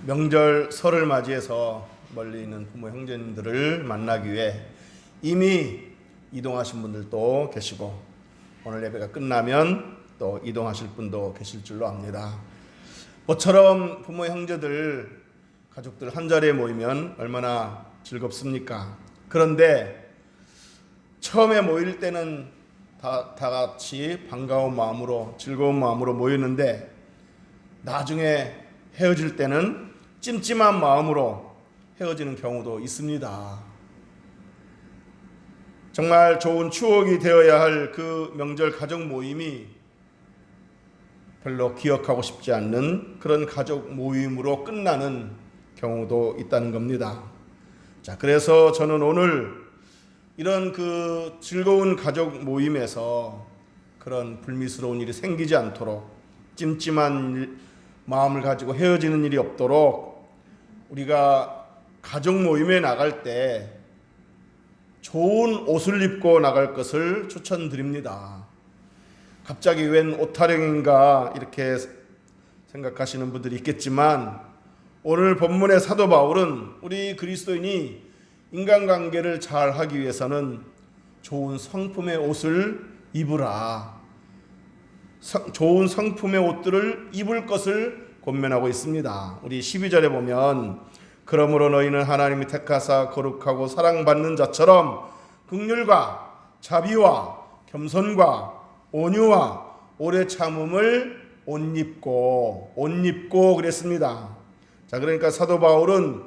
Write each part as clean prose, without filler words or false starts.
명절 설을 맞이해서 멀리 있는 부모 형제님들을 만나기 위해 이미 이동하신 분들도 계시고 오늘 예배가 끝나면 또 이동하실 분도 계실 줄로 압니다. 모처럼 부모 형제들 가족들 한 자리에 모이면 얼마나 즐겁습니까? 그런데 처음에 모일 때는 다 같이 반가운 마음으로 즐거운 마음으로 모이는데 나중에 헤어질 때는 찜찜한 마음으로 헤어지는 경우도 있습니다. 정말 좋은 추억이 되어야 할 그 명절 가족 모임이 별로 기억하고 싶지 않는 그런 가족 모임으로 끝나는 경우도 있다는 겁니다. 자, 그래서 저는 오늘 이런 그 즐거운 가족 모임에서 그런 불미스러운 일이 생기지 않도록 찜찜한 마음을 가지고 헤어지는 일이 없도록 우리가 가족 모임에 나갈 때 좋은 옷을 입고 나갈 것을 추천드립니다. 갑자기 웬 옷타령인가 이렇게 생각하시는 분들이 있겠지만 오늘 본문의 사도 바울은 우리 그리스도인이 인간관계를 잘 하기 위해서는 좋은 성품의 옷을 입으라, 좋은 성품의 옷들을 입을 것을 권면하고 있습니다. 우리 12절에 보면 그러므로 너희는 하나님이 택하사 거룩하고 사랑받는 자처럼 긍휼과 자비와 겸손과 온유와 오래 참음을 옷 입고 그랬습니다. 자, 그러니까 사도 바울은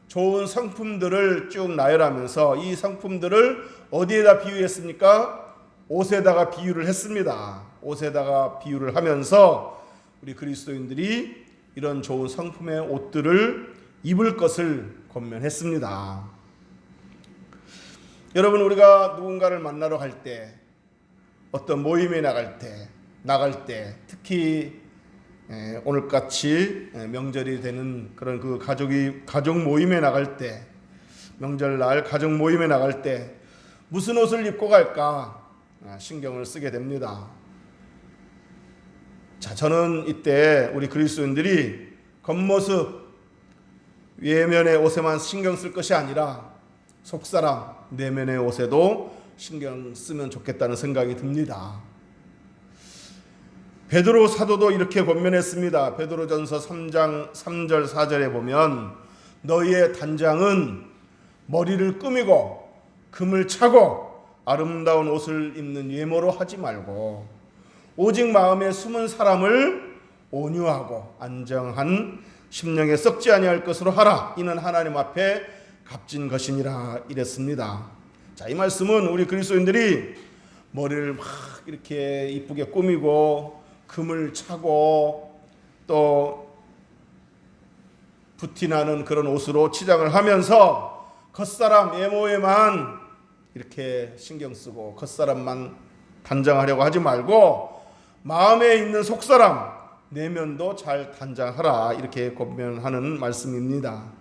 좋은 성품들을 쭉 나열하면서 이 성품들을 어디에다 비유했습니까? 옷에다가 비유를 했습니다. 옷에다가 비유를 하면서 우리 그리스도인들이 이런 좋은 성품의 옷들을 입을 것을 권면했습니다. 여러분, 우리가 누군가를 만나러 갈 때, 어떤 모임에 나갈 때 특히 오늘같이 명절이 되는 그런 그 가족 모임에 나갈 때, 명절날 가족 모임에 나갈 때 무슨 옷을 입고 갈까 신경을 쓰게 됩니다. 자, 저는 이때 우리 그리스도인들이 겉모습 외면의 옷에만 신경 쓸 것이 아니라 속사람 내면의 옷에도 신경 쓰면 좋겠다는 생각이 듭니다. 베드로 사도도 이렇게 권면했습니다. 베드로전서 3장 3절 4절에 보면 너희의 단장은 머리를 꾸미고 금을 차고 아름다운 옷을 입는 외모로 하지 말고 오직 마음에 숨은 사람을 온유하고 안정한 심령에 썩지 아니할 것으로 하라. 이는 하나님 앞에 값진 것이니라 이랬습니다. 자, 이 말씀은 우리 그리스도인들이 머리를 막 이렇게 이쁘게 꾸미고 금을 차고 또 부티나는 그런 옷으로 치장을 하면서 겉사람 외모에만 이렇게 신경 쓰고 겉사람만 단장하려고 하지 말고 마음에 있는 속사람 내면도 잘 단장하라 이렇게 권면하는 말씀입니다.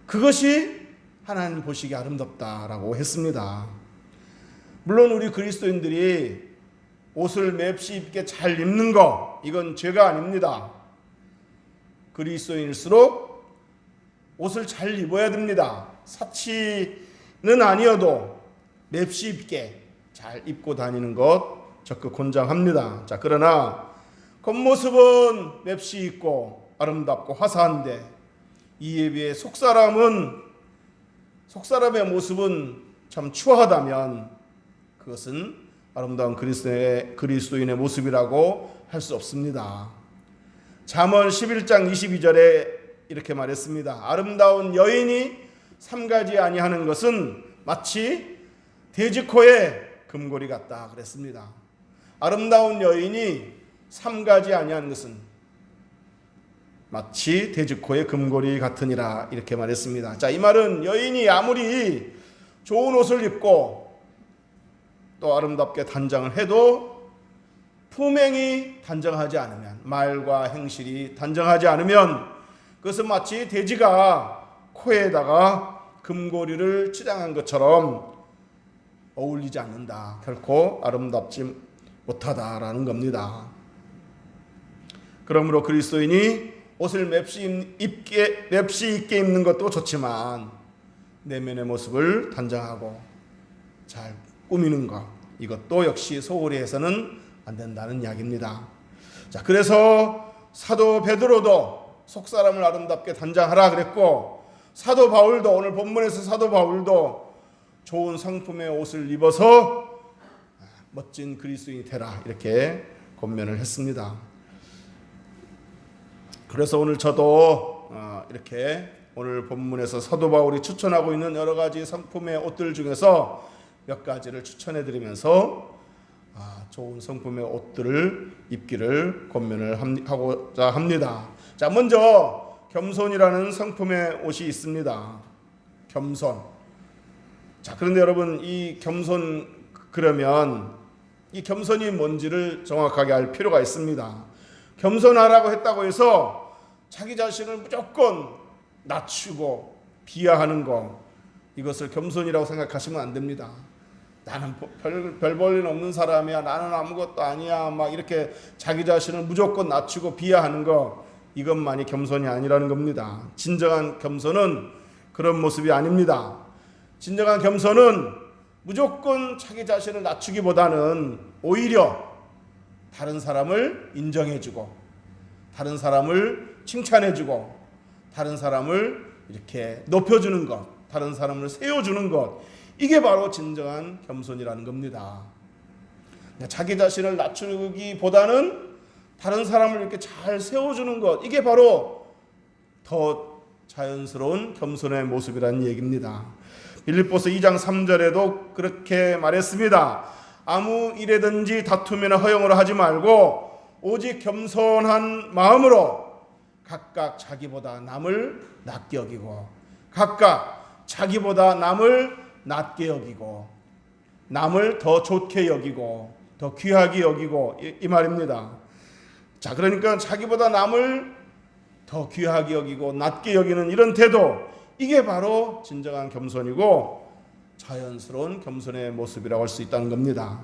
그것이 하나님 보시기에 아름답다라고 했습니다. 물론 우리 그리스도인들이 옷을 맵시 입게 잘 입는 거 이건 죄가 아닙니다. 그리스도인일수록 옷을 잘 입어야 됩니다. 사치는 아니어도 맵시 입게 잘 입고 다니는 것 적극 권장합니다. 자, 그러나 겉모습은 맵시 입고 아름답고 화사한데 이에 비해 속사람의 모습은 참 추하다면 그것은 아름다운 그리스도인의 모습이라고 할 수 없습니다. 잠언 11장 22절에 이렇게 말했습니다. 아름다운 여인이 삼가지 아니하는 것은 마치 돼지코의 금고리 같다 그랬습니다. 아름다운 여인이 삼가지 아니하는 것은 마치 돼지코의 금고리 같으니라 이렇게 말했습니다. 자, 이 말은 여인이 아무리 좋은 옷을 입고 또 아름답게 단장을 해도 품행이 단정하지 않으면 말과 행실이 단정하지 않으면 그것은 마치 돼지가 코에다가 금고리를 치장한 것처럼 어울리지 않는다. 결코 아름답지 못하다라는 겁니다. 그러므로 그리스도인이 옷을 맵시 있게 입는 것도 좋지만 내면의 모습을 단정하고 잘 꾸미는 것, 이것도 역시 소홀히 해서는 안 된다는 이야기입니다. 자, 그래서 사도 베드로도 속사람을 아름답게 단장하라 그랬고, 사도 바울도, 오늘 본문에서 사도 바울도 좋은 성품의 옷을 입어서 멋진 그리스도인이 되라, 이렇게 권면을 했습니다. 그래서 오늘 저도 이렇게 오늘 본문에서 사도 바울이 추천하고 있는 여러 가지 성품의 옷들 중에서 몇 가지를 추천해 드리면서 좋은 성품의 옷들을 입기를 권면을 하고자 합니다. 자, 먼저 겸손이라는 성품의 옷이 있습니다. 겸손. 자, 그런데 여러분, 이 겸손, 그러면 이 겸손이 뭔지를 정확하게 알 필요가 있습니다. 겸손하라고 했다고 해서 자기 자신을 무조건 낮추고 비하하는 것, 이것을 겸손이라고 생각하시면 안 됩니다. 나는 별 볼일 없는 사람이야, 나는 아무것도 아니야, 막 이렇게 자기 자신을 무조건 낮추고 비하하는 것, 이것만이 겸손이 아니라는 겁니다. 진정한 겸손은 그런 모습이 아닙니다. 진정한 겸손은 무조건 자기 자신을 낮추기보다는 오히려 다른 사람을 인정해주고, 다른 사람을 칭찬해주고, 다른 사람을 이렇게 높여주는 것, 다른 사람을 세워주는 것, 이게 바로 진정한 겸손이라는 겁니다. 자기 자신을 낮추기보다는 다른 사람을 이렇게 잘 세워주는 것, 이게 바로 더 자연스러운 겸손의 모습이라는 얘기입니다. 빌립보서 2장 3절에도 그렇게 말했습니다. 아무 일에든지 다툼이나 허영으로 하지 말고 오직 겸손한 마음으로 각각 자기보다 남을 낮게 여기고, 각각 자기보다 남을 낮게 여기고, 남을 더 좋게 여기고 더 귀하게 여기고, 이 말입니다. 자, 그러니까 자기보다 남을 더 귀하게 여기고 낮게 여기는 이런 태도, 이게 바로 진정한 겸손이고 자연스러운 겸손의 모습이라고 할 수 있다는 겁니다.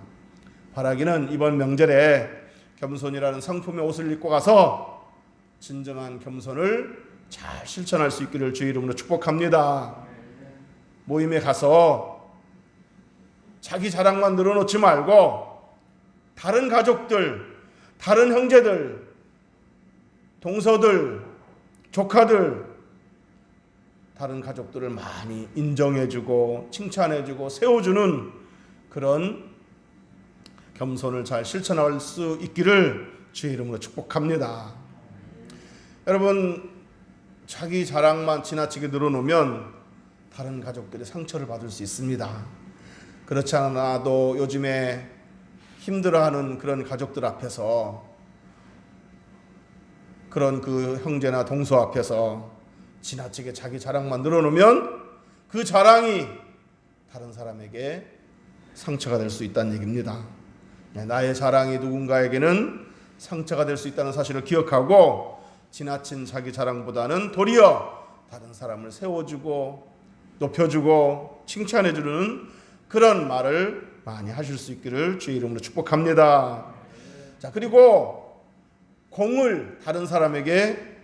바라기는 이번 명절에 겸손이라는 성품의 옷을 입고 가서 진정한 겸손을 잘 실천할 수 있기를 주의 이름으로 축복합니다. 모임에 가서 자기 자랑만 늘어놓지 말고 다른 가족들, 다른 형제들, 동서들, 조카들, 다른 가족들을 많이 인정해주고 칭찬해주고 세워주는 그런 겸손을 잘 실천할 수 있기를 주의 이름으로 축복합니다. 여러분, 자기 자랑만 지나치게 늘어놓으면 다른 가족들이 상처를 받을 수 있습니다. 그렇지 않아도 요즘에 힘들어하는 그런 가족들 앞에서, 그런 그 형제나 동서 앞에서 지나치게 자기 자랑만 늘어놓으면 그 자랑이 다른 사람에게 상처가 될 수 있다는 얘기입니다. 나의 자랑이 누군가에게는 상처가 될 수 있다는 사실을 기억하고 지나친 자기 자랑보다는 도리어 다른 사람을 세워주고 높여주고 칭찬해주는 그런 말을 많이 하실 수 있기를 주의 이름으로 축복합니다. 자, 그리고 공을 다른 사람에게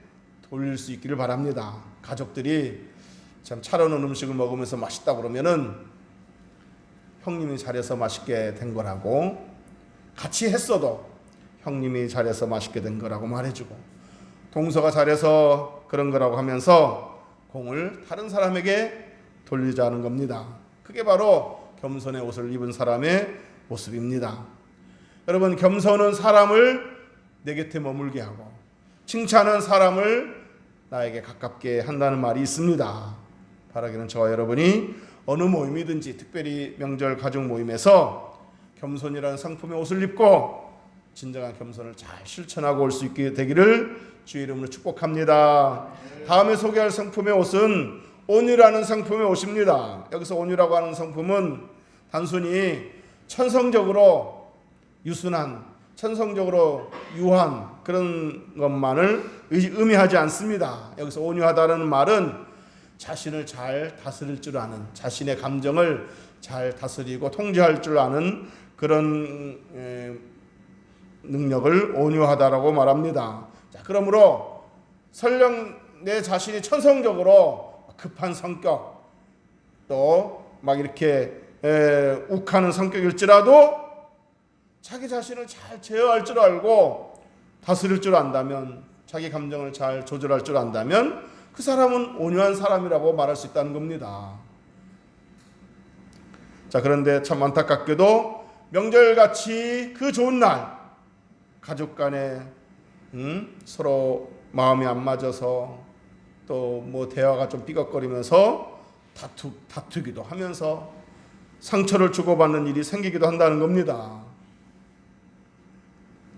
돌릴 수 있기를 바랍니다. 가족들이 참 차려놓은 음식을 먹으면서 맛있다 그러면은 형님이 잘해서 맛있게 된 거라고, 같이 했어도 형님이 잘해서 맛있게 된 거라고 말해주고, 동서가 잘해서 그런 거라고 하면서 공을 다른 사람에게 돌리자는 겁니다. 그게 바로 겸손의 옷을 입은 사람의 모습입니다. 여러분, 겸손은 사람을 내 곁에 머물게 하고 칭찬은 사람을 나에게 가깝게 한다는 말이 있습니다. 바라기는 저와 여러분이 어느 모임이든지, 특별히 명절 가족 모임에서 겸손이라는 상품의 옷을 입고 진정한 겸손을 잘 실천하고 올 수 있게 되기를 주의 이름으로 축복합니다. 다음에 소개할 상품의 옷은 온유라는 상품의 옷입니다. 여기서 온유라고 하는 상품은 단순히 천성적으로 유순한, 천성적으로 유한 그런 것만을 의미하지 않습니다. 여기서 온유하다는 말은 자신을 잘 다스릴 줄 아는, 자신의 감정을 잘 다스리고 통제할 줄 아는 그런 능력을 온유하다라고 말합니다. 자, 그러므로 설령 내 자신이 천성적으로 급한 성격, 또 막 이렇게 욱하는 성격일지라도 자기 자신을 잘 제어할 줄 알고 다스릴 줄 안다면, 자기 감정을 잘 조절할 줄 안다면 그 사람은 온유한 사람이라고 말할 수 있다는 겁니다. 자, 그런데 참 안타깝게도 명절같이 그 좋은 날 가족 간에 서로 마음이 안 맞아서 또 뭐 대화가 좀 삐걱거리면서 다투기도 하면서 상처를 주고받는 일이 생기기도 한다는 겁니다.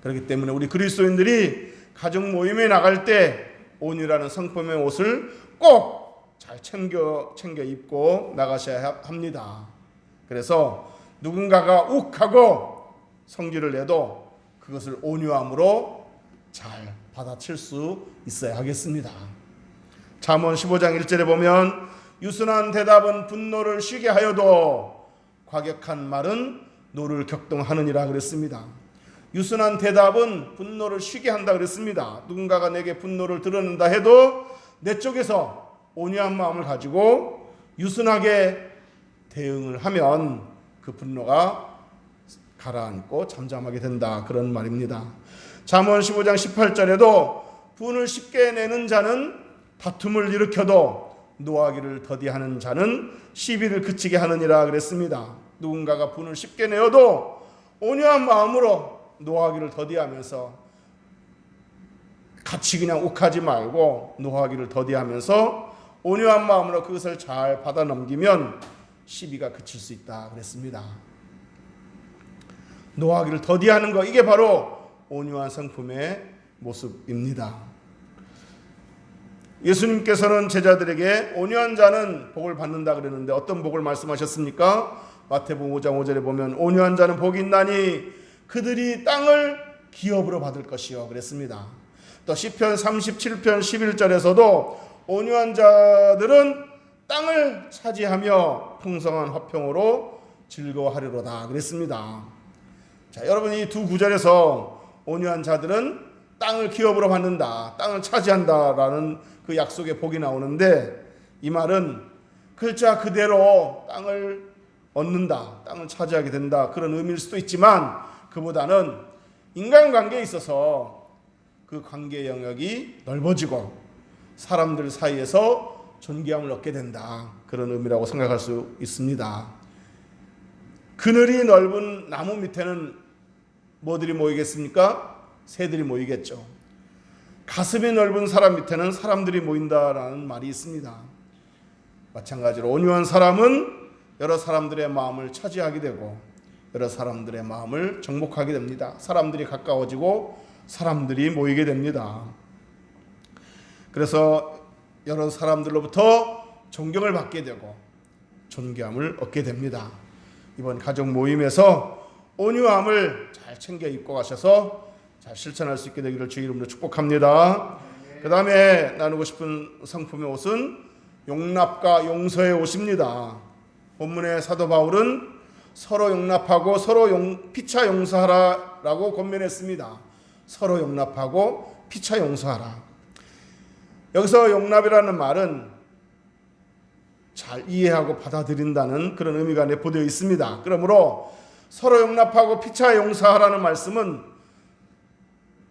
그렇기 때문에 우리 그리스도인들이 가족 모임에 나갈 때 온유라는 성품의 옷을 꼭 잘 챙겨 입고 나가셔야 합니다. 그래서 누군가가 욱하고 성질을 내도 그것을 온유함으로 잘 받아칠 수 있어야 하겠습니다. 잠언 15장 1절에 보면 유순한 대답은 분노를 쉬게 하여도 과격한 말은 노를 격동하느니라 그랬습니다. 유순한 대답은 분노를 쉬게 한다 그랬습니다. 누군가가 내게 분노를 드러낸다 해도 내 쪽에서 온유한 마음을 가지고 유순하게 대응을 하면 그 분노가 가라앉고 잠잠하게 된다, 그런 말입니다. 잠언 15장 18절에도 분을 쉽게 내는 자는 다툼을 일으켜도 노하기를 더디하는 자는 시비를 그치게 하느니라 그랬습니다. 누군가가 분을 쉽게 내어도 온유한 마음으로 노하기를 더디하면서 같이 그냥 욱하지 말고 노하기를 더디하면서 온유한 마음으로 그것을 잘 받아 넘기면 시비가 그칠 수 있다 그랬습니다. 노하기를 더디하는 것, 이게 바로 온유한 성품의 모습입니다. 예수님께서는 제자들에게 온유한 자는 복을 받는다 그랬는데 어떤 복을 말씀하셨습니까? 마태복음 5장 5절에 보면 온유한 자는 복이 있나니 그들이 땅을 기업으로 받을 것이요 그랬습니다. 또 시편 37편 11절에서도 온유한 자들은 땅을 차지하며 풍성한 화평으로 즐거워하리로다 그랬습니다. 자, 여러분, 이 두 구절에서 온유한 자들은 땅을 기업으로 받는다, 땅을 차지한다라는 그 약속의 복이 나오는데, 이 말은 글자 그대로 땅을 얻는다, 땅을 차지하게 된다, 그런 의미일 수도 있지만 그보다는 인간관계에 있어서 그 관계 영역이 넓어지고 사람들 사이에서 존귀함을 얻게 된다, 그런 의미라고 생각할 수 있습니다. 그늘이 넓은 나무 밑에는 뭐들이 모이겠습니까? 새들이 모이겠죠. 가슴이 넓은 사람 밑에는 사람들이 모인다라는 말이 있습니다. 마찬가지로 온유한 사람은 여러 사람들의 마음을 차지하게 되고 여러 사람들의 마음을 정복하게 됩니다. 사람들이 가까워지고 사람들이 모이게 됩니다. 그래서 여러 사람들로부터 존경을 받게 되고 존귀함을 얻게 됩니다. 이번 가족 모임에서 온유함을 잘 챙겨 입고 가셔서 잘 실천할 수 있게 되기를 주의 이름으로 축복합니다. 그 다음에 나누고 싶은 성품의 옷은 용납과 용서의 옷입니다. 본문의 사도 바울은 서로 용납하고 서로 피차 용서하라라고 권면했습니다. 서로 용납하고 피차 용서하라. 여기서 용납이라는 말은 잘 이해하고 받아들인다는 그런 의미가 내포되어 있습니다. 그러므로 서로 용납하고 피차 용서하라는 말씀은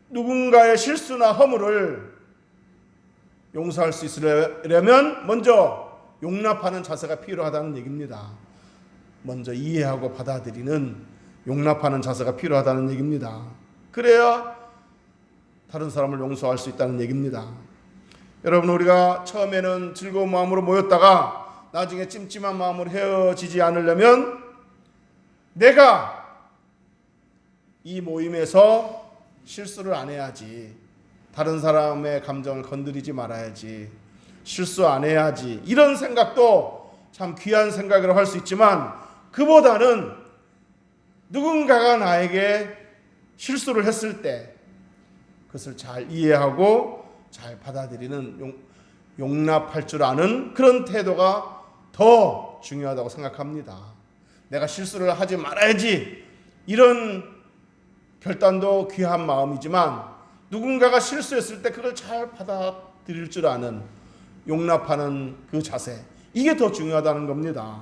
누군가의 실수나 허물을 용서할 수 있으려면 먼저 용납하는 자세가 필요하다는 얘기입니다. 먼저 이해하고 받아들이는 용납하는 자세가 필요하다는 얘기입니다. 그래야 다른 사람을 용서할 수 있다는 얘기입니다. 여러분, 우리가 처음에는 즐거운 마음으로 모였다가 나중에 찜찜한 마음으로 헤어지지 않으려면 내가 이 모임에서 실수를 안 해야지, 다른 사람의 감정을 건드리지 말아야지, 실수 안 해야지, 이런 생각도 참 귀한 생각이라고 할 수 있지만 그보다는 누군가가 나에게 실수를 했을 때 그것을 잘 이해하고 잘 받아들이는 용납할 줄 아는 그런 태도가 더 중요하다고 생각합니다. 내가 실수를 하지 말아야지, 이런 결단도 귀한 마음이지만 누군가가 실수했을 때 그걸 잘 받아들일 줄 아는, 용납하는 그 자세, 이게 더 중요하다는 겁니다.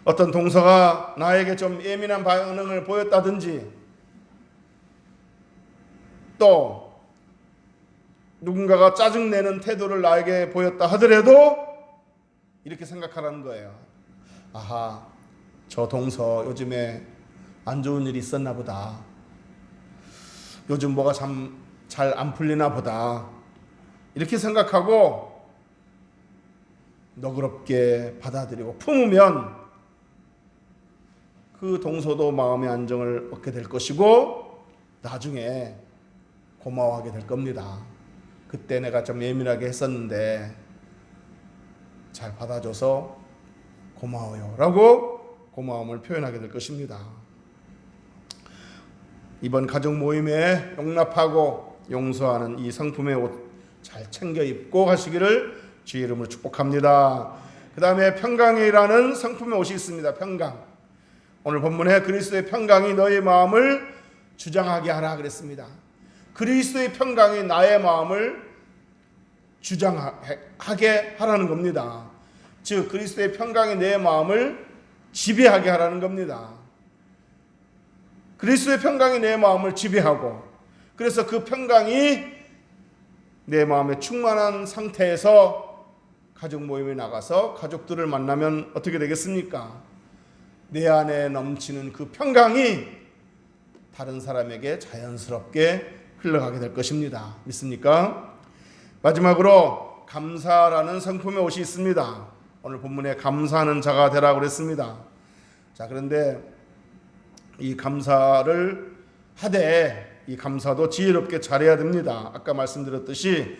어떤 동서가 나에게 좀 예민한 반응을 보였다든지, 또 누군가가 짜증내는 태도를 나에게 보였다 하더라도 이렇게 생각하라는 거예요. 아하, 저 동서 요즘에 안 좋은 일이 있었나 보다. 요즘 뭐가 참 잘 안 풀리나 보다. 이렇게 생각하고 너그럽게 받아들이고 품으면 그 동서도 마음의 안정을 얻게 될 것이고 나중에 고마워하게 될 겁니다. 그때 내가 좀 예민하게 했었는데 잘 받아줘서 고마워요 라고 고마움을 표현하게 될 것입니다. 이번 가족 모임에 용납하고 용서하는 이 성품의 옷 잘 챙겨 입고 가시기를 주의 이름으로 축복합니다. 그 다음에 평강이라는 성품의 옷이 있습니다. 평강. 오늘 본문에 그리스도의 평강이 너의 마음을 주장하게 하라 그랬습니다. 그리스도의 평강이 나의 마음을 주장하게 하라는 겁니다. 즉 그리스도의 평강이 내 마음을 지배하게 하라는 겁니다. 그리스도의 평강이 내 마음을 지배하고, 그래서 그 평강이 내 마음에 충만한 상태에서 가족 모임에 나가서 가족들을 만나면 어떻게 되겠습니까? 내 안에 넘치는 그 평강이 다른 사람에게 자연스럽게 흘러가게 될 것입니다. 믿습니까? 마지막으로 감사라는 성품의 옷이 있습니다. 오늘 본문에 감사하는 자가 되라고 그랬습니다. 자, 그런데 이 감사를 하되 이 감사도 지혜롭게 잘해야 됩니다. 아까 말씀드렸듯이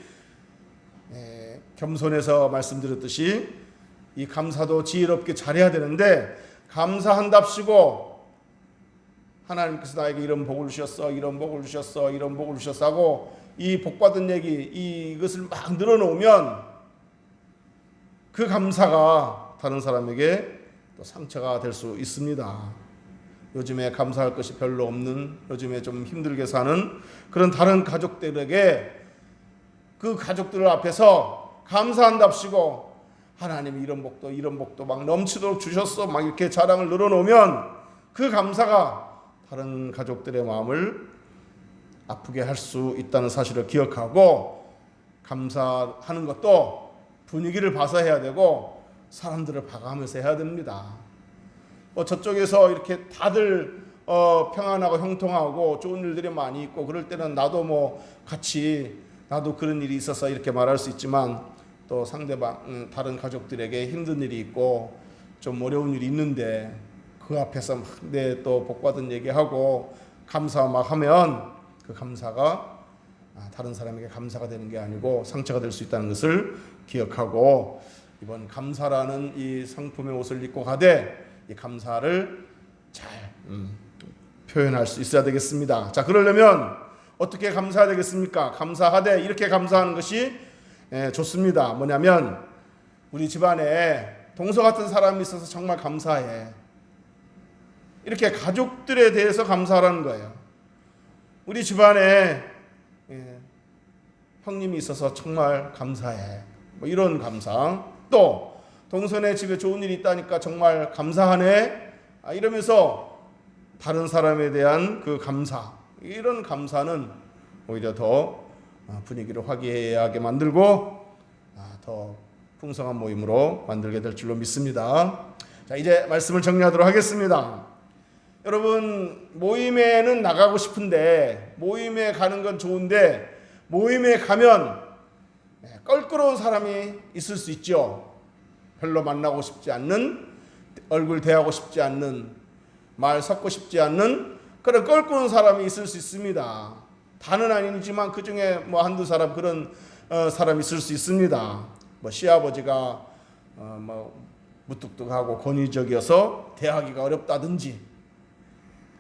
겸손해서 말씀드렸듯이 이 감사도 지혜롭게 잘해야 되는데, 감사한답시고 하나님께서 나에게 이런 복을 주셨어, 이런 복을 주셨어, 이런 복을 주셨어 하고 이 복받은 얘기 이것을 막 늘어놓으면 그 감사가 다른 사람에게 또 상처가 될 수 있습니다. 요즘에 감사할 것이 별로 없는, 요즘에 좀 힘들게 사는 그런 다른 가족들에게 그 가족들 앞에서 감사한답시고 하나님이 이런 복도 막 넘치도록 주셨어 막 이렇게 자랑을 늘어놓으면 그 감사가 다른 가족들의 마음을 아프게 할 수 있다는 사실을 기억하고, 감사하는 것도 분위기를 봐서 해야 되고 사람들을 봐가면서 해야 됩니다. 저쪽에서 이렇게 다들 평안하고 형통하고 좋은 일들이 많이 있고 그럴 때는 나도 뭐 같이 나도 그런 일이 있어서 이렇게 말할 수 있지만, 또 상대방 다른 가족들에게 힘든 일이 있고 좀 어려운 일이 있는데 그 앞에서 막 내 또 복받은 얘기하고 감사 막 하면 그 감사가 다른 사람에게 감사가 되는 게 아니고 상처가 될 수 있다는 것을 기억하고, 이번 감사라는 이 성품의 옷을 입고 가되 이 감사를 잘 표현할 수 있어야 되겠습니다. 자, 그러려면 어떻게 감사해야 되겠습니까? 감사하되 이렇게 감사하는 것이 좋습니다. 뭐냐면 우리 집안에 동서 같은 사람이 있어서 정말 감사해. 이렇게 가족들에 대해서 감사하라는 거예요. 우리 집안에 형님이 있어서 정말 감사해. 뭐 이런 감사. 또 동서네 집에 좋은 일이 있다니까 정말 감사하네. 이러면서 다른 사람에 대한 그 감사, 이런 감사는 오히려 더 분위기를 화기애애하게 만들고 더 풍성한 모임으로 만들게 될 줄로 믿습니다. 자, 이제 말씀을 정리하도록 하겠습니다. 여러분, 모임에는 나가고 싶은데, 모임에 가는 건 좋은데 모임에 가면 껄끄러운 사람이 있을 수 있죠. 별로 만나고 싶지 않는, 얼굴 대하고 싶지 않는, 말 섞고 싶지 않는 그런 껄끄러운 사람이 있을 수 있습니다. 다는 아니지만 그 중에 뭐 한두 사람 그런 사람이 있을 수 있습니다. 뭐 시아버지가 뭐 무뚝뚝하고 권위적이어서 대하기가 어렵다든지,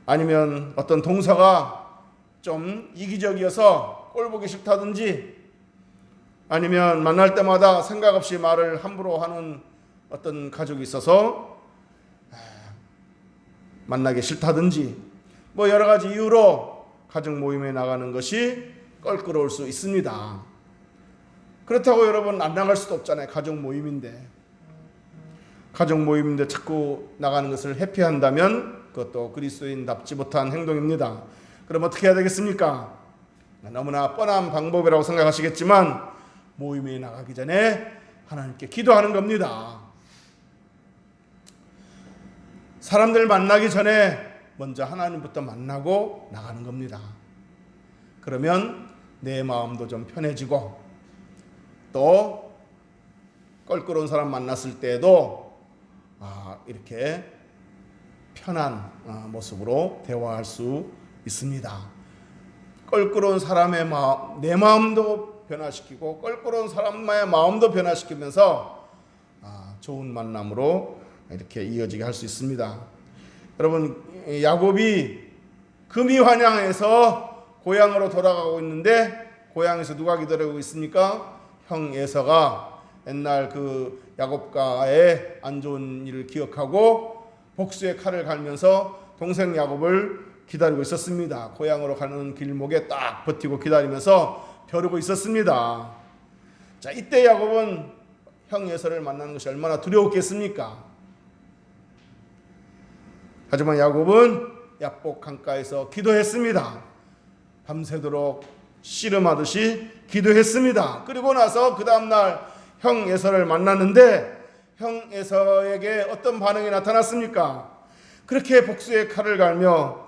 아니면 어떤 동서가 좀 이기적이어서 꼴 보기 싫다든지, 아니면 만날 때마다 생각 없이 말을 함부로 하는 어떤 가족이 있어서 만나기 싫다든지, 뭐 여러 가지 이유로 가정 모임에 나가는 것이 껄끄러울 수 있습니다. 그렇다고 여러분 안 나갈 수도 없잖아요. 가정 모임인데 자꾸 나가는 것을 회피한다면 그것도 그리스도인답지 못한 행동입니다. 그럼 어떻게 해야 되겠습니까? 너무나 뻔한 방법이라고 생각하시겠지만 모임에 나가기 전에 하나님께 기도하는 겁니다. 사람들 만나기 전에 먼저 하나님부터 만나고 나가는 겁니다. 그러면 내 마음도 좀 편해지고 또 껄끄러운 사람 만났을 때에도 이렇게 편한 모습으로 대화할 수 있습니다. 껄끄러운 사람의 마음, 내 마음도 변화시키고 껄끄러운 사람의 마음도 변화시키면서 좋은 만남으로 이렇게 이어지게 할 수 있습니다. 여러분, 야곱이 금이 환양해서 고향으로 돌아가고 있는데 고향에서 누가 기다리고 있습니까? 형 에서가 옛날 그 야곱과의 안 좋은 일을 기억하고 복수의 칼을 갈면서 동생 야곱을 기다리고 있었습니다. 고향으로 가는 길목에 딱 버티고 기다리면서 벼르고 있었습니다. 자, 이때 야곱은 형 에서를 만나는 것이 얼마나 두려웠겠습니까? 하지만 야곱은 야복 강가에서 기도했습니다. 밤새도록 씨름하듯이 기도했습니다. 그리고 나서 그 다음날 형 에서를 만났는데 형 에서에게 어떤 반응이 나타났습니까? 그렇게 복수의 칼을 갈며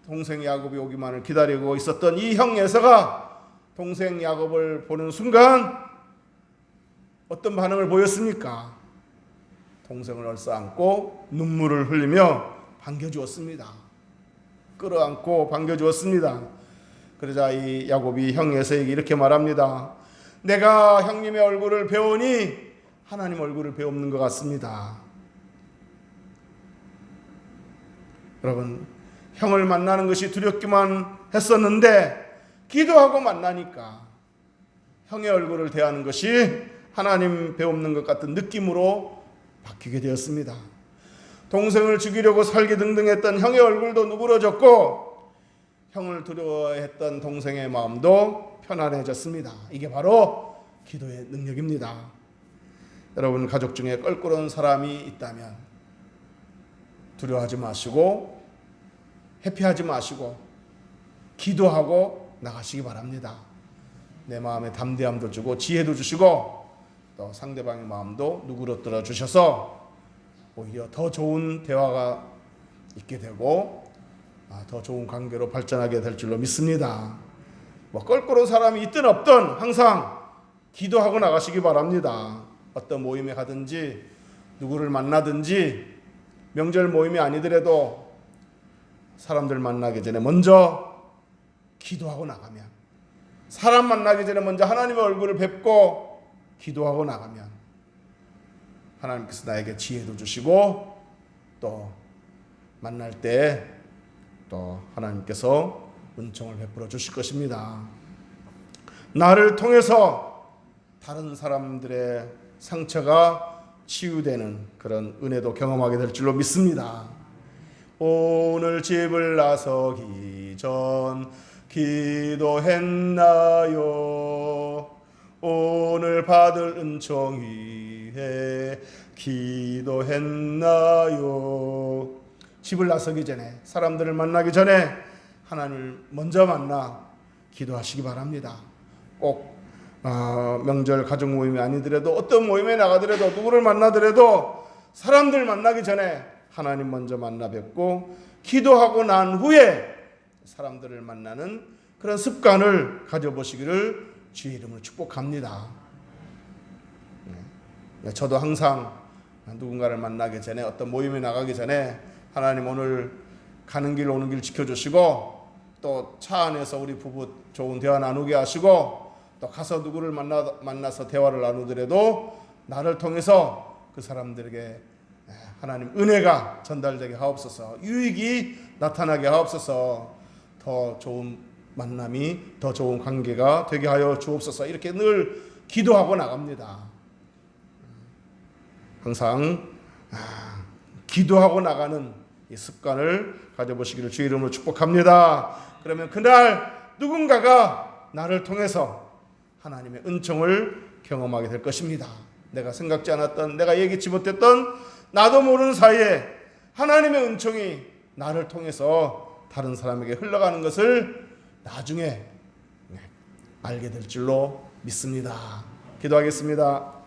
동생 야곱이 오기만을 기다리고 있었던 이 형 에서가 동생 야곱을 보는 순간 어떤 반응을 보였습니까? 동생을 얼싸안고 눈물을 흘리며 반겨주었습니다. 끌어안고 반겨주었습니다. 그러자 이 야곱이 형 에서에게 이렇게 말합니다. 내가 형님의 얼굴을 배우니 하나님 얼굴을 배우는 것 같습니다. 여러분, 형을 만나는 것이 두렵기만 했었는데 기도하고 만나니까 형의 얼굴을 대하는 것이 하나님 배우는 것 같은 느낌으로 바뀌게 되었습니다. 동생을 죽이려고 설기등등했던 형의 얼굴도 누그러졌고 형을 두려워했던 동생의 마음도 편안해졌습니다. 이게 바로 기도의 능력입니다. 여러분, 가족 중에 껄끄러운 사람이 있다면 두려워하지 마시고 회피하지 마시고 기도하고 나가시기 바랍니다. 내 마음에 담대함도 주고 지혜도 주시고 또 상대방의 마음도 누그러뜨려 주셔서 오히려 더 좋은 대화가 있게 되고 더 좋은 관계로 발전하게 될 줄로 믿습니다. 껄끄러운 사람이 있든 없든 항상 기도하고 나가시기 바랍니다. 어떤 모임에 가든지 누구를 만나든지 명절 모임이 아니더라도 사람들 만나기 전에 먼저 기도하고 나가면, 사람 만나기 전에 먼저 하나님의 얼굴을 뵙고 기도하고 나가면 하나님께서 나에게 지혜도 주시고 또 만날 때 또 하나님께서 은총을 베풀어 주실 것입니다. 나를 통해서 다른 사람들의 상처가 치유되는 그런 은혜도 경험하게 될 줄로 믿습니다. 오늘 집을 나서기 전 기도했나요? 오늘 받을 은총 위해 기도했나요? 집을 나서기 전에, 사람들을 만나기 전에 하나님을 먼저 만나 기도하시기 바랍니다. 꼭 명절 가족 모임이 아니더라도 어떤 모임에 나가더라도 누구를 만나더라도 사람들 만나기 전에 하나님 먼저 만나 뵙고 기도하고 난 후에 사람들을 만나는 그런 습관을 가져보시기를 주의 이름으로 축복합니다. 저도 항상 누군가를 만나기 전에 어떤 모임에 나가기 전에 하나님 오늘 가는 길 오는 길 지켜주시고 또 차 안에서 우리 부부 좋은 대화 나누게 하시고 또 가서 누구를 만나서 대화를 나누더라도 나를 통해서 그 사람들에게 하나님 은혜가 전달되게 하옵소서, 유익이 나타나게 하옵소서, 더 좋은 만남이, 더 좋은 관계가 되게 하여 주옵소서, 이렇게 늘 기도하고 나갑니다. 항상 기도하고 나가는 이 습관을 가져보시기를 주의 이름으로 축복합니다. 그러면 그날 누군가가 나를 통해서 하나님의 은총을 경험하게 될 것입니다. 내가 생각지 않았던, 내가 예기치 못했던, 나도 모르는 사이에 하나님의 은총이 나를 통해서 다른 사람에게 흘러가는 것을 나중에 알게 될 줄로 믿습니다. 기도하겠습니다.